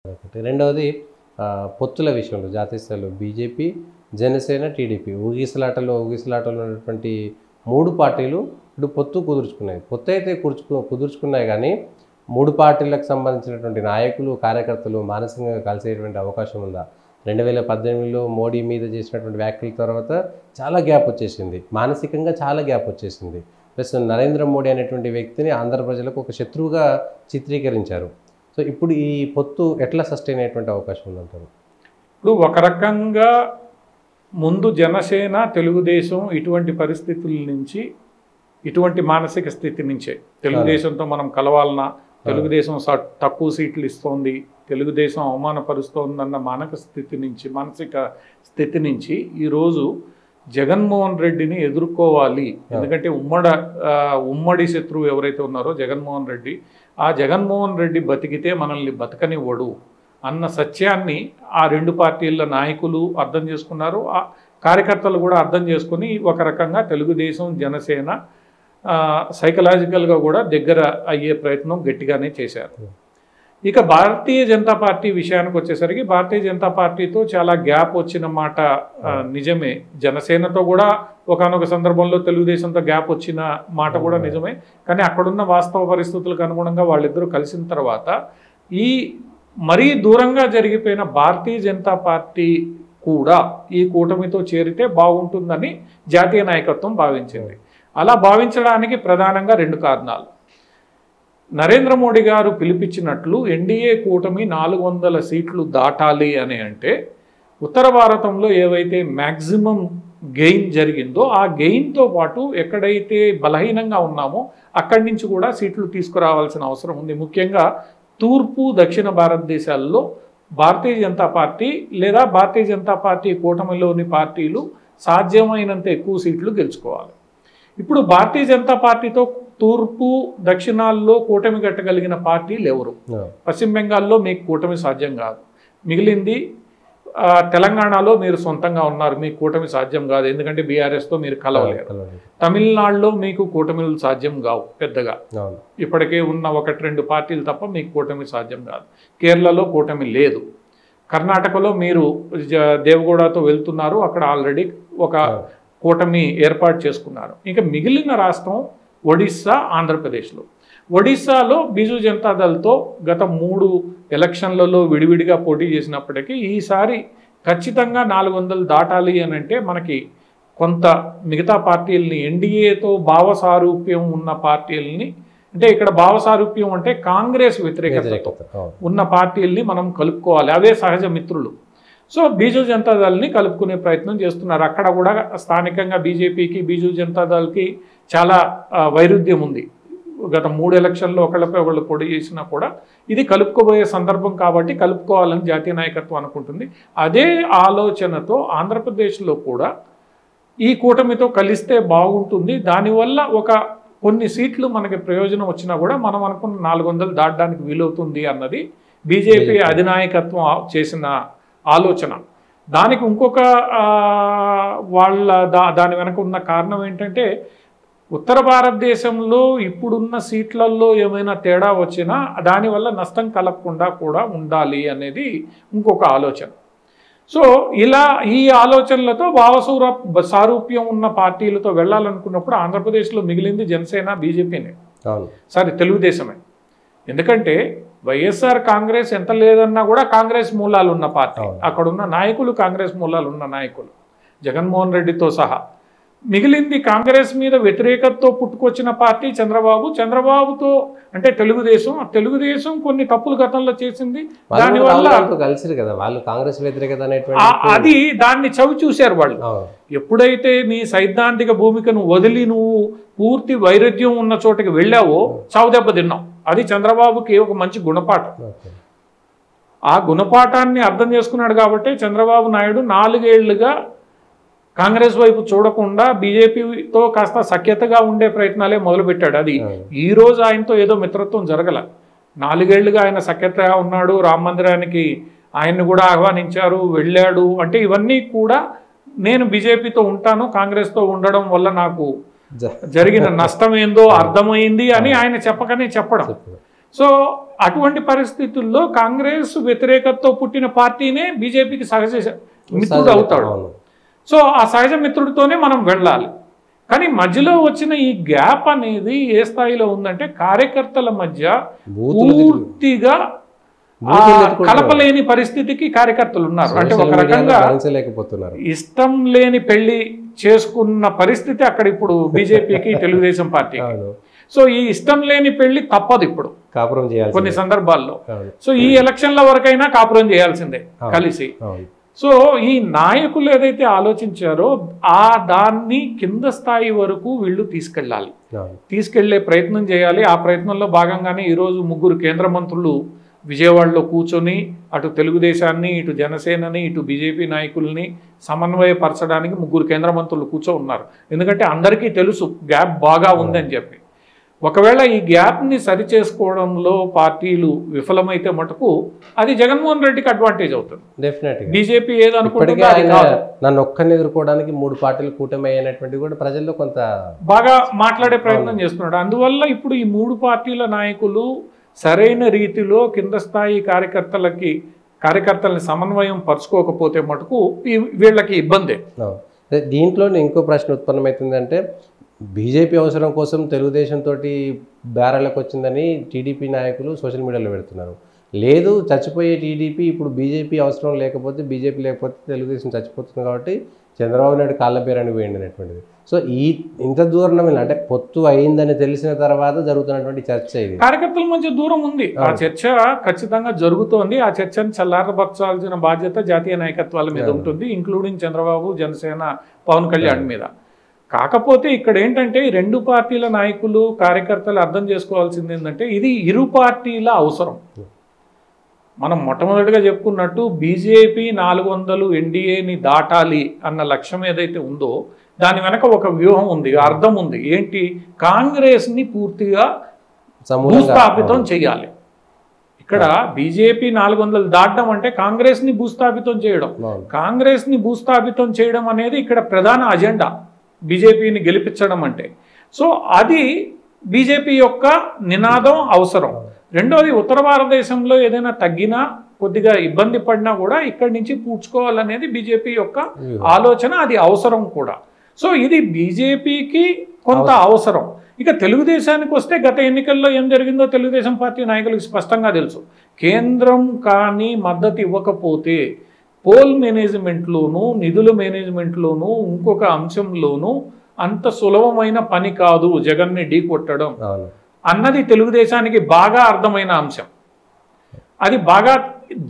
ఒకటి. రెండవది పొత్తుల విషయంలో జాతీయ స్థాయిలో బీజేపీ, జనసేన, టీడీపీ ఊగిసలాటలో ఉన్నటువంటి 3 పార్టీలు ఇప్పుడు పొత్తు కుదుర్చుకున్నాయి. పొత్తు అయితే కుదుర్చుకున్నాయి కానీ 3 పార్టీలకు సంబంధించినటువంటి నాయకులు, కార్యకర్తలు మానసికంగా కలిసేటువంటి అవకాశం ఉందా? 2018లో మోడీ మీద చేసినటువంటి వ్యాఖ్యల తర్వాత చాలా గ్యాప్ వచ్చేసింది. మానసికంగా చాలా గ్యాప్ వచ్చేసింది. ప్లస్ నరేంద్ర మోడీ అనేటువంటి వ్యక్తిని ఆంధ్ర ప్రజలకు ఒక శత్రువుగా చిత్రీకరించారు. సో ఇప్పుడు ఈ పొత్తు ఎట్లా సస్టైన్ అయ్యేటువంటి అవకాశం ఉందంటారు? ఇప్పుడు ఒక రకంగా ముందు జనసేన, తెలుగుదేశం ఇటువంటి పరిస్థితుల నుంచి, ఇటువంటి మానసిక స్థితి నుంచే తెలుగుదేశంతో మనం కలవాలన్నా, తెలుగుదేశం తక్కువ సీట్లు ఇస్తోంది, తెలుగుదేశం అవమానపరుస్తోందన్న మానసిక స్థితి నుంచి ఈరోజు జగన్మోహన్ రెడ్డిని ఎదుర్కోవాలి. ఎందుకంటే ఉమ్మడి శత్రువు ఎవరైతే ఉన్నారో జగన్మోహన్ రెడ్డి, ఆ జగన్మోహన్ రెడ్డి బతికితే మనల్ని బతకనివ్వడు అన్న సత్యాన్ని ఆ 2 పార్టీల నాయకులు అర్థం చేసుకున్నారు. ఆ కార్యకర్తలు కూడా అర్థం చేసుకుని ఒక రకంగా తెలుగుదేశం, జనసేన సైకలాజికల్గా కూడా దగ్గర అయ్యే ప్రయత్నం గట్టిగానే చేశారు. ఇక భారతీయ జనతా పార్టీ విషయానికి వచ్చేసరికి భారతీయ జనతా పార్టీతో చాలా గ్యాప్ వచ్చిన మాట నిజమే. జనసేనతో కూడా ఒకానొక సందర్భంలో తెలుగుదేశంతో గ్యాప్ వచ్చిన మాట కూడా నిజమే. కానీ అక్కడున్న వాస్తవ పరిస్థితులకు అనుగుణంగా వాళ్ళిద్దరూ కలిసిన తర్వాత ఈ మరీ దూరంగా జరిగిపోయిన భారతీయ జనతా పార్టీ కూడా ఈ కూటమితో చేరితే బాగుంటుందని జాతీయ నాయకత్వం భావించింది. అలా భావించడానికి ప్రధానంగా 2 కారణాలు. నరేంద్ర మోడీ గారు పిలిపించినట్లు ఎన్డీఏ కూటమి 400 సీట్లు దాటాలి అని అంటే ఉత్తర భారతంలో ఏవైతే మ్యాక్సిమం గెయిన్ జరిగిందో ఆ గెయిన్తో పాటు ఎక్కడైతే బలహీనంగా ఉన్నామో అక్కడి నుంచి కూడా సీట్లు తీసుకురావాల్సిన అవసరం ఉంది. ముఖ్యంగా తూర్పు, దక్షిణ భారతదేశాల్లో భారతీయ జనతా పార్టీ లేదా భారతీయ జనతా పార్టీ కూటమిలోని పార్టీలు సాధ్యమైనంత ఎక్కువ సీట్లు గెలుచుకోవాలి. ఇప్పుడు భారతీయ జనతా పార్టీతో తూర్పు, దక్షిణాల్లో కూటమి కట్టగలిగిన పార్టీలు ఎవరు? పశ్చిమ బెంగాల్లో మీకు కూటమి సాధ్యం కాదు. మిగిలింది తెలంగాణలో మీరు సొంతంగా ఉన్నారు, మీకు కూటమి సాధ్యం కాదు, ఎందుకంటే బీఆర్ఎస్తో మీరు కలవలేరు. తమిళనాడులో మీకు కూటమిలు సాధ్యం కావు పెద్దగా, ఇప్పటికే ఉన్న 1-2 పార్టీలు తప్ప మీకు కూటమి సాధ్యం కాదు. కేరళలో కూటమి లేదు. కర్ణాటకలో మీరు దేవగౌడతో వెళ్తున్నారు, అక్కడ ఆల్రెడీ ఒక కూటమి ఏర్పాటు చేసుకున్నారు. ఇంకా మిగిలిన రాష్ట్రం ఒడిస్సా, ఆంధ్రప్రదేశ్లో. ఒడిస్సాలో బీజూ జనతాదళ్తో గత 3 ఎలక్షన్లలో విడివిడిగా పోటీ చేసినప్పటికీ ఈసారి ఖచ్చితంగా 400 దాటాలి అని అంటే మనకి కొంత మిగతా పార్టీలని, ఎన్డీఏతో భావసారూప్యం ఉన్న పార్టీలని, అంటే ఇక్కడ భావసారూప్యం అంటే కాంగ్రెస్ వ్యతిరేకత ఉన్న పార్టీల్ని మనం కలుపుకోవాలి. అవే సహజ మిత్రులు. సో బీజూ జనతాదళ్ని కలుపుకునే ప్రయత్నం చేస్తున్నారు. అక్కడ కూడా స్థానికంగా బీజేపీకి, బీజూ జనతాదళ్కి చాలా వైరుధ్యం ఉంది. గత 3 ఎలక్షన్లో ఒకళ్ళపై ఒకళ్ళు పోటీ చేసినా కూడా ఇది కలుపుకోబోయే సందర్భం కాబట్టి కలుపుకోవాలని జాతీయ నాయకత్వం అనుకుంటుంది. అదే ఆలోచనతో ఆంధ్రప్రదేశ్లో కూడా ఈ కూటమితో కలిస్తే బాగుంటుంది, దానివల్ల కొన్ని సీట్లు మనకి ప్రయోజనం వచ్చినా కూడా మనం అనుకున్న 400 దాటడానికి వీలవుతుంది అన్నది బీజేపీ అధినాయకత్వం చేసిన ఆలోచన. దానికి ఇంకొక దాని వెనక ఉన్న కారణం ఏంటంటే ఉత్తర భారతదేశంలో ఇప్పుడున్న సీట్లలో ఏమైనా తేడా వచ్చినా దానివల్ల నష్టం కలగకుండా కూడా ఉండాలి అనేది ఇంకొక ఆలోచన. సో ఇలా ఈ ఆలోచనలతో సారూప్యం ఉన్న పార్టీలతో వెళ్ళాలనుకున్నప్పుడు ఆంధ్రప్రదేశ్లో మిగిలింది జనసేన, బీజేపీనే, తెలుగుదేశమే. ఎందుకంటే వైఎస్ఆర్ కాంగ్రెస్ ఎంత లేదన్నా కూడా కాంగ్రెస్ మూలాలు ఉన్న పార్టీ, అక్కడున్న నాయకులు కాంగ్రెస్ మూలాలు ఉన్న నాయకులు, జగన్మోహన్ రెడ్డితో సహా. మిగిలింది కాంగ్రెస్ మీద వ్యతిరేకతతో పుట్టుకొచ్చిన పార్టీ చంద్రబాబుతో అంటే తెలుగుదేశం కొన్ని తప్పులు గతంలో చేసింది, దానివల్ల అది దాన్ని చవి చూశారు వాళ్ళు. ఎప్పుడైతే నీ సైద్ధాంతిక భూమికను వదిలి నువ్వు పూర్తి వైరుధ్యం ఉన్న చోటకి వెళ్ళావో చావు దెబ్బ తిన్నావు. అది చంద్రబాబుకి ఒక మంచి గుణపాఠం. ఆ గుణపాఠాన్ని అర్థం చేసుకున్నాడు కాబట్టి చంద్రబాబు నాయుడు 4 ఏళ్లుగా కాంగ్రెస్ వైపు చూడకుండా బీజేపీతో కాస్త సఖ్యతగా ఉండే ప్రయత్నాలే మొదలుపెట్టాడు. అది ఈ రోజు ఆయనతో ఏదో మిత్రత్వం జరగల. 4 ఏళ్లుగా ఆయన సఖ్యతగా ఉన్నాడు. రామ మందిరానికి ఆయన్ని కూడా ఆహ్వానించారు, వెళ్ళాడు. అంటే ఇవన్నీ కూడా నేను బీజేపీతో ఉంటాను, కాంగ్రెస్తో ఉండడం వల్ల నాకు జరిగిన నష్టం ఏందో అర్థమైంది అని ఆయన చెప్పకనే చెప్పడం. సో అటువంటి పరిస్థితుల్లో కాంగ్రెస్ వ్యతిరేకతతో పుట్టిన పార్టీనే బీజేపీకి సహజ మిత్రుడు అవుతాడు. సో ఆ సహజ మిత్రుడితోనే మనం వెళ్ళాలి. కానీ మధ్యలో వచ్చిన ఈ గ్యాప్ అనేది ఏ స్థాయిలో ఉందంటే కార్యకర్తల మధ్య పూర్తిగా కలపలేని పరిస్థితికి కార్యకర్తలు ఉన్నారు. అంటే ఒక రకంగా ఇష్టం లేని పెళ్లి చేసుకున్న పరిస్థితి అక్కడ ఇప్పుడు బీజేపీకి తెలుగుదేశం పార్టీకి. సో ఈ ఇష్టం లేని పెళ్లి తప్పదు ఇప్పుడు కాపురం చేయాలి కొన్ని సందర్భాల్లో. సో ఈ ఎలక్షన్ల వరకైనా కాపురం చేయాల్సిందే కలిసి. సో ఈ నాయకులు ఏదైతే ఆలోచించారో దాన్ని కింద స్థాయి వరకు వీళ్ళు తీసుకెళ్లే ప్రయత్నం చేయాలి. ఆ ప్రయత్నంలో భాగంగానే ఈరోజు 3 కేంద్ర మంత్రులు విజయవాడలో కూర్చొని అటు తెలుగుదేశాన్ని, ఇటు జనసేనని, ఇటు బీజేపీ నాయకుల్ని సమన్వయపరచడానికి 3 కేంద్ర మంత్రులు ఉన్నారు. ఎందుకంటే అందరికీ తెలుసు గ్యాప్ బాగా ఉందని చెప్పి. ఒకవేళ ఈ గ్యాప్ని సరిచేసుకోవడంలో పార్టీలు విఫలమైతే మటుకు అది జగన్మోహన్ రెడ్డికి అడ్వాంటేజ్ అవుతుంది. డెఫినెట్గా బీజేపీ ఏదనుకుంటే నన్ను ఒక్కరిని ఎదుర్కోవడానికి 3 పార్టీలు కూటమి అయినటువంటి కూడా ప్రజల్లో కొంత బాగా మాట్లాడే ప్రయత్నం చేస్తున్నాడు. అందువల్ల ఇప్పుడు ఈ 3 పార్టీల నాయకులు సరైన రీతిలో కింద స్థాయి కార్యకర్తల్ని సమన్వయం పరుచుకోకపోతే మటుకు వీళ్ళకి ఇబ్బందే. దీంట్లో ఇంకో ప్రశ్న ఉత్పన్నమవుతుందంటే బీజేపీ అవసరం కోసం తెలుగుదేశం తోటి బేరాలకు వచ్చిందని టీడీపీ నాయకులు సోషల్ మీడియాలో పెడుతున్నారు. లేదు, చచ్చిపోయే టీడీపీ ఇప్పుడు బీజేపీ అవసరం లేకపోతే, బీజేపీ లేకపోతే తెలుగుదేశం చచ్చిపోతుంది కాబట్టి చంద్రబాబు నాయుడు కాళ్ళ పేరని పోయింది అనేటువంటిది. సో ఇంత దూరం అంటే పొత్తు అయిందని తెలిసిన తర్వాత జరుగుతున్నటువంటి చర్చ ఇది. కార్యకర్తల మధ్య దూరం ఉంది. ఆ చర్చ ఖచ్చితంగా జరుగుతోంది. ఆ చర్చను చల్లారపరచాల్సిన బాధ్యత జాతీయ నాయకత్వాల మీద ఉంటుంది, ఇంక్లూడింగ్ చంద్రబాబు, జనసేన, పవన్ కళ్యాణ్ మీద. కాకపోతే ఇక్కడ ఏంటంటే 2 పార్టీల నాయకులు, కార్యకర్తలు అర్థం చేసుకోవాల్సింది ఏంటంటే ఇది ఇరు పార్టీల అవసరం. మనం మొట్టమొదటిగా చెప్పుకున్నట్టు బీజేపీ 400 ఎన్డీఏని దాటాలి అన్న లక్ష్యం ఏదైతే ఉందో దాని వెనక ఒక వ్యూహం ఉంది, అర్థం ఉంది. ఏంటి? కాంగ్రెస్ని పూర్తిగా భూస్థాపితం చేయాలి. ఇక్కడ బీజేపీ 400 దాటడం అంటే కాంగ్రెస్ని భూస్థాపితం చేయడం. కాంగ్రెస్ని భూస్థాపితం చేయడం అనేది ఇక్కడ ప్రధాన అజెండా, బీజేపీని గెలిపించడం అంటే. సో అది బీజేపీ యొక్క నినాదం, అవసరం. రెండోది, ఉత్తర భారతదేశంలో ఏదైనా తగ్గినా, కొద్దిగా ఇబ్బంది పడినా కూడా ఇక్కడి నుంచి పూడ్చుకోవాలనేది బీజేపీ యొక్క ఆలోచన, అది అవసరం కూడా. సో ఇది బీజేపీకి కొంత అవసరం. ఇక తెలుగుదేశానికి వస్తే గత ఎన్నికల్లో ఏం జరిగిందో తెలుగుదేశం పార్టీ నాయకులకు స్పష్టంగా తెలుసు. కేంద్రం కానీ మద్దతు ఇవ్వకపోతే పోల్ మేనేజ్మెంట్లోనూ, నిధుల మేనేజ్మెంట్లోనూ, ఇంకొక అంశంలోనూ అంత సులభమైన పని కాదు జగన్ని ఢీకొట్టడం అన్నది తెలుగుదేశానికి బాగా అర్థమైన అంశం. అది బాగా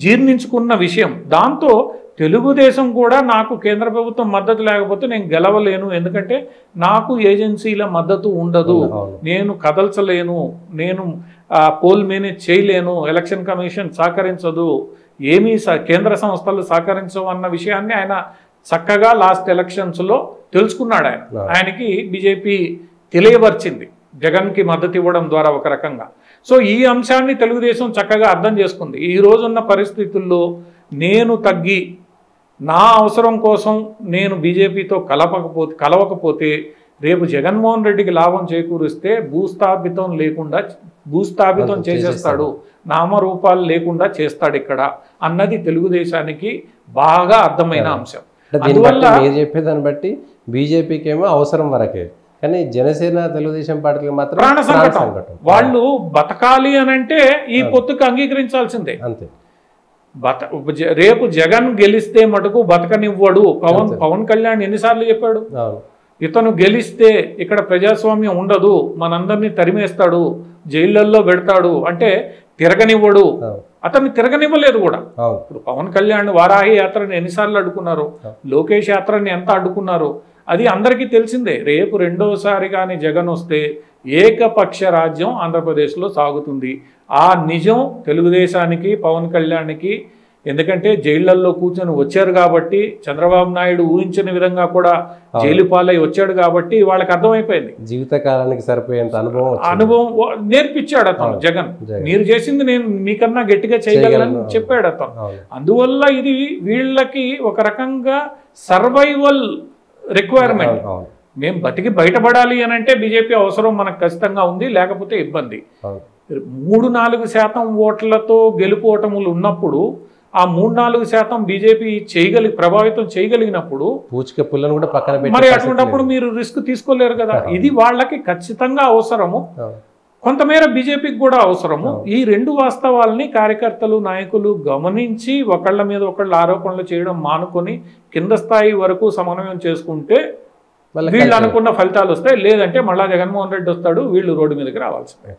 జీర్ణించుకున్న విషయం. దాంతో తెలుగుదేశం కూడా నాకు కేంద్ర ప్రభుత్వం మద్దతు లేకపోతే నేను గెలవలేను, ఎందుకంటే నాకు ఏజెన్సీల మద్దతు ఉండదు, నేను కదల్చలేను, నేను పోల్ మేనేజ్ చేయలేను, ఎలక్షన్ కమిషన్ సహకరించదు, ఏమీ కేంద్ర సంస్థలు సహకరించవు అన్న విషయాన్ని ఆయన చక్కగా లాస్ట్ ఎలక్షన్స్లో తెలుసుకున్నాడు. ఆయనకి బీజేపీ తెలియపరిచింది జగన్కి మద్దతు ఇవ్వడం ద్వారా ఒక రకంగా. సో ఈ అంశాన్ని తెలుగుదేశం చక్కగా అర్థం చేసుకుంది. ఈ రోజున్న పరిస్థితుల్లో నేను తగ్గి నా అవసరం కోసం నేను బీజేపీతో కలవకపోతే రేపు జగన్మోహన్ రెడ్డికి లాభం చేకూరిస్తే భూస్థాపితం చేసేస్తాడు, నామరూపాలు లేకుండా చేస్తాడు ఇక్కడ అన్నది తెలుగుదేశానికి బాగా అర్థమైన అంశం. అందువల్ల మీరు చెప్పేదాన్ని బట్టి బీజేపీకి ఏమో అవసరం వరకే, కానీ జనసేన, తెలుగుదేశం పార్టీకి మాత్రం ప్రాణ సంకటం. వాళ్ళు బతకాలి అనంటే ఈ పొత్తుకు అంగీకరించాల్సిందే. అంతే. రేపు జగన్ గెలిస్తే మటుకు బతకనివ్వడు. పవన్ కళ్యాణ్ ఎన్నిసార్లు చెప్పాడు, ఇతను గెలిస్తే ఇక్కడ ప్రజాస్వామ్యం ఉండదు, మనందరినీ తరిమేస్తాడు, జైళ్ళల్లో పెడతాడు అంటే తిరగనివ్వడు. అతన్ని తిరగనివ్వలేదు కూడా. ఇప్పుడు పవన్ కళ్యాణ్ వారాహి యాత్రని ఎన్నిసార్లు అడ్డుకున్నారు, లోకేష్ యాత్రని ఎంత అడ్డుకున్నారు, అది అందరికీ తెలిసిందే. రేపు రెండోసారి కానీ జగన్ వస్తే ఏకపక్ష రాజ్యం ఆంధ్రప్రదేశ్లో సాగుతుంది. ఆ నిజం తెలుగుదేశానికి, పవన్ కళ్యాణ్కి, ఎందుకంటే జైళ్లల్లో కూర్చొని వచ్చారు కాబట్టి, చంద్రబాబు నాయుడు ఊహించిన విధంగా కూడా జైలు పాలై వచ్చాడు కాబట్టి వాళ్ళకి అర్థమైపోయింది. జీవితకాలానికి సరిపోయేంత అనుభవం నేర్పించాడు అతను జగన్. మీరు చేసింది నేను మీకన్నా గట్టిగా చేయగలను చెప్పాడు అతను. అందువల్ల ఇది వీళ్ళకి ఒక రకంగా సర్వైవల్ రిక్వైర్మెంట్. మేము బతికి బయటపడాలి అని అంటే బీజేపీ అవసరం మనకు ఖచ్చితంగా ఉంది, లేకపోతే ఇబ్బంది. 3-4% ఓట్లతో గెలుపోటములు ఉన్నప్పుడు ఆ 3-4% బీజేపీ ప్రభావితం చేయగలిగినప్పుడు పూచిక పుల్లను కూడా పక్కన మరి పెట్టి అటువంటిప్పుడు మీరు రిస్క్ తీసుకోలేరు కదా. ఇది వాళ్ళకి ఖచ్చితంగా అవసరము, అవును. కొంతమేర బీజేపీకి కూడా అవసరము. ఈ రెండు వాస్తవాల్ని కార్యకర్తలు నాయకులు గమనించి ఒకళ్ళ మీద ఒకళ్ళు ఆరోపణలు చేయడం మానుకొని కింద స్థాయి వరకు సమన్వయం చేసుకుంటే వీళ్ళు అనుకున్న ఫలితాలు వస్తాయి. లేదంటే మళ్ళా జగన్మోహన్ రెడ్డి వస్తాడు, వీళ్ళు రోడ్డు మీదకి రావాల్సిందే.